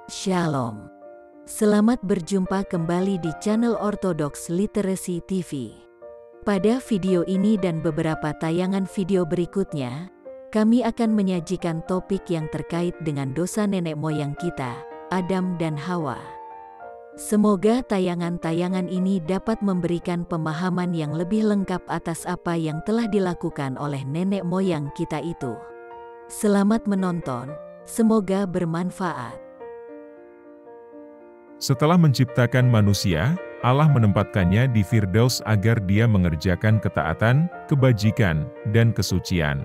Shalom. Selamat berjumpa kembali di channel Orthodox Literacy TV. Pada video ini dan beberapa tayangan video berikutnya, kami akan menyajikan topik yang terkait dengan dosa nenek moyang kita, Adam dan Hawa. Semoga tayangan-tayangan ini dapat memberikan pemahaman yang lebih lengkap atas apa yang telah dilakukan oleh nenek moyang kita itu. Selamat menonton, semoga bermanfaat. Setelah menciptakan manusia, Allah menempatkannya di Firdaus agar dia mengerjakan ketaatan, kebajikan, dan kesucian.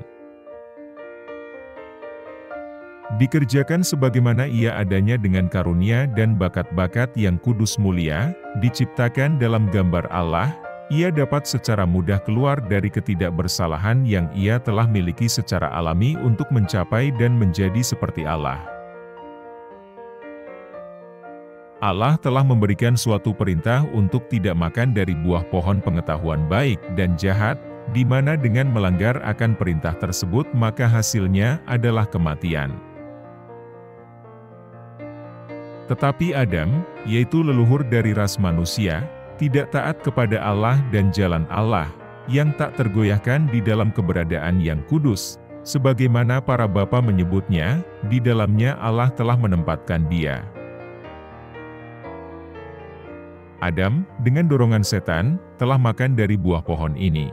Dikerjakan sebagaimana ia adanya dengan karunia dan bakat-bakat yang kudus mulia, diciptakan dalam gambar Allah, ia dapat secara mudah keluar dari ketidakbersalahan yang ia telah miliki secara alami untuk mencapai dan menjadi seperti Allah. Allah telah memberikan suatu perintah untuk tidak makan dari buah pohon pengetahuan baik dan jahat, di mana dengan melanggar akan perintah tersebut maka hasilnya adalah kematian. Tetapi Adam, yaitu leluhur dari ras manusia, tidak taat kepada Allah dan jalan Allah, yang tak tergoyahkan di dalam keberadaan yang kudus, sebagaimana para bapa menyebutnya, di dalamnya Allah telah menempatkan dia. Adam, dengan dorongan setan, telah makan dari buah pohon ini.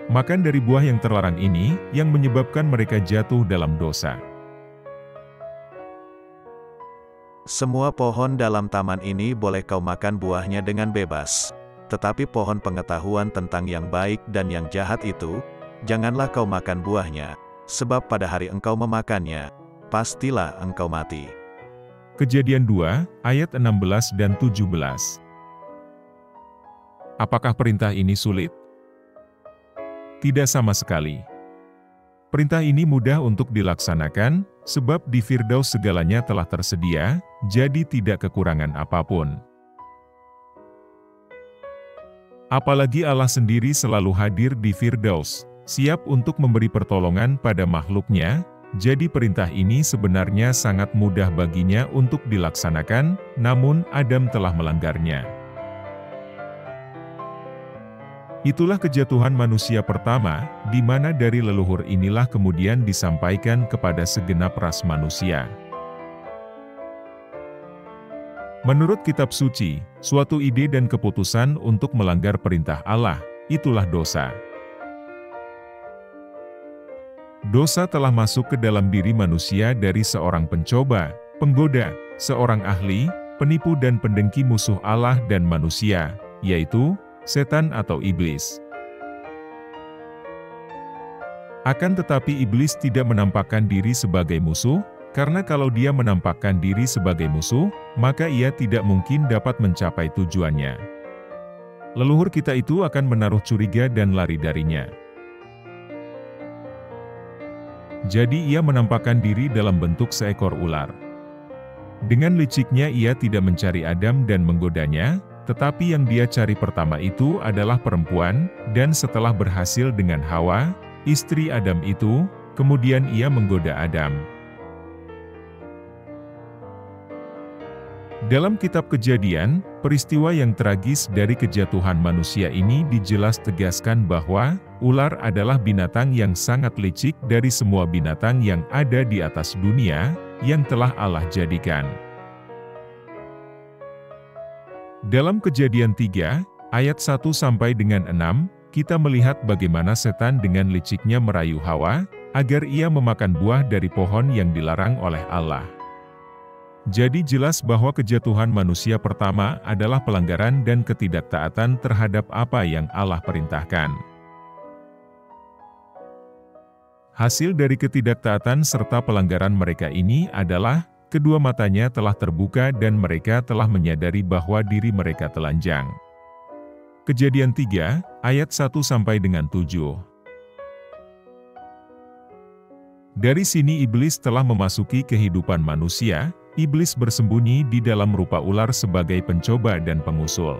Makan dari buah yang terlarang ini, yang menyebabkan mereka jatuh dalam dosa. Semua pohon dalam taman ini boleh kau makan buahnya dengan bebas. Tetapi pohon pengetahuan tentang yang baik dan yang jahat itu, janganlah kau makan buahnya, sebab pada hari engkau memakannya, pastilah engkau mati. Kejadian 2, ayat 16 dan 17. Apakah perintah ini sulit? Tidak sama sekali. Perintah ini mudah untuk dilaksanakan, sebab di Firdaus segalanya telah tersedia, jadi tidak kekurangan apapun. Apalagi Allah sendiri selalu hadir di Firdaus, siap untuk memberi pertolongan pada makhluknya, jadi perintah ini sebenarnya sangat mudah baginya untuk dilaksanakan, namun Adam telah melanggarnya. Itulah kejatuhan manusia pertama, di mana dari leluhur inilah kemudian disampaikan kepada segenap ras manusia. Menurut kitab suci, suatu ide dan keputusan untuk melanggar perintah Allah, itulah dosa. Dosa telah masuk ke dalam diri manusia dari seorang pencoba, penggoda, seorang ahli, penipu dan pendengki musuh Allah dan manusia, yaitu setan atau iblis. Akan tetapi iblis tidak menampakkan diri sebagai musuh, karena kalau dia menampakkan diri sebagai musuh, maka ia tidak mungkin dapat mencapai tujuannya. Leluhur kita itu akan menaruh curiga dan lari darinya. Jadi ia menampakkan diri dalam bentuk seekor ular. Dengan liciknya ia tidak mencari Adam dan menggodanya, tetapi yang dia cari pertama itu adalah perempuan, dan setelah berhasil dengan Hawa, istri Adam itu, kemudian ia menggoda Adam. Dalam kitab Kejadian, peristiwa yang tragis dari kejatuhan manusia ini dijelas tegaskan bahwa, ular adalah binatang yang sangat licik dari semua binatang yang ada di atas dunia, yang telah Allah jadikan. Dalam Kejadian 3, ayat 1 sampai dengan 6, kita melihat bagaimana setan dengan liciknya merayu Hawa, agar ia memakan buah dari pohon yang dilarang oleh Allah. Jadi jelas bahwa kejatuhan manusia pertama adalah pelanggaran dan ketidaktaatan terhadap apa yang Allah perintahkan. Hasil dari ketidaktaatan serta pelanggaran mereka ini adalah, kedua matanya telah terbuka dan mereka telah menyadari bahwa diri mereka telanjang. Kejadian 3, ayat 1 sampai dengan 7. Dari sini iblis telah memasuki kehidupan manusia, iblis bersembunyi di dalam rupa ular sebagai pencoba dan pengusul.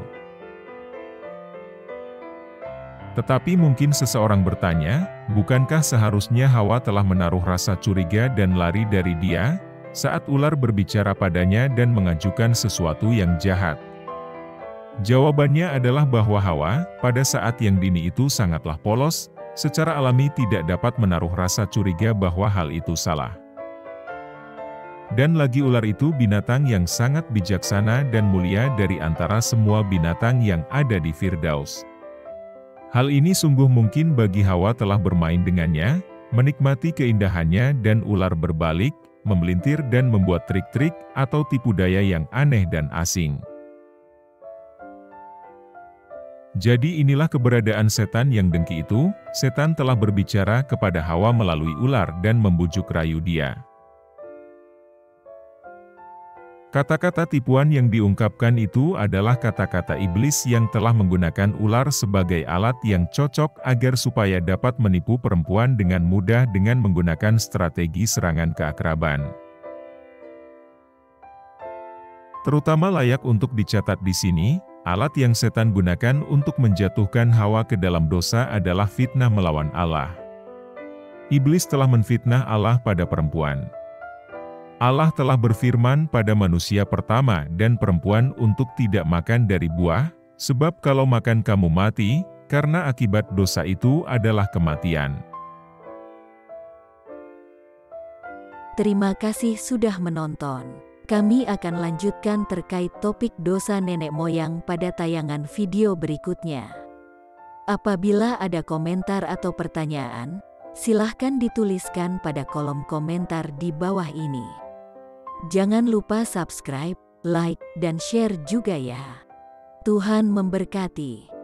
Tetapi mungkin seseorang bertanya, bukankah seharusnya Hawa telah menaruh rasa curiga dan lari dari dia? saat ular berbicara padanya dan mengajukan sesuatu yang jahat? Jawabannya adalah bahwa Hawa, pada saat yang dini itu sangatlah polos, secara alami tidak dapat menaruh rasa curiga bahwa hal itu salah. Dan lagi ular itu binatang yang sangat bijaksana dan mulia dari antara semua binatang yang ada di Firdaus. Hal ini sungguh mungkin bagi Hawa telah bermain dengannya, menikmati keindahannya dan ular berbalik, memelintir dan membuat trik-trik atau tipu daya yang aneh dan asing. Jadi inilah keberadaan setan yang dengki itu. Setan telah berbicara kepada Hawa melalui ular dan membujuk rayu dia. Kata-kata tipuan yang diungkapkan itu adalah kata-kata iblis yang telah menggunakan ular sebagai alat yang cocok agar supaya dapat menipu perempuan dengan mudah dengan menggunakan strategi serangan keakraban. Terutama layak untuk dicatat di sini, alat yang setan gunakan untuk menjatuhkan Hawa ke dalam dosa adalah fitnah melawan Allah. Iblis telah menfitnah Allah pada perempuan. Allah telah berfirman pada manusia pertama dan perempuan untuk tidak makan dari buah, sebab kalau makan kamu mati, karena akibat dosa itu adalah kematian. Terima kasih sudah menonton. Kami akan lanjutkan terkait topik dosa nenek moyang pada tayangan video berikutnya. Apabila ada komentar atau pertanyaan, silahkan dituliskan pada kolom komentar di bawah ini. Jangan lupa subscribe, like, dan share juga ya. Tuhan memberkati.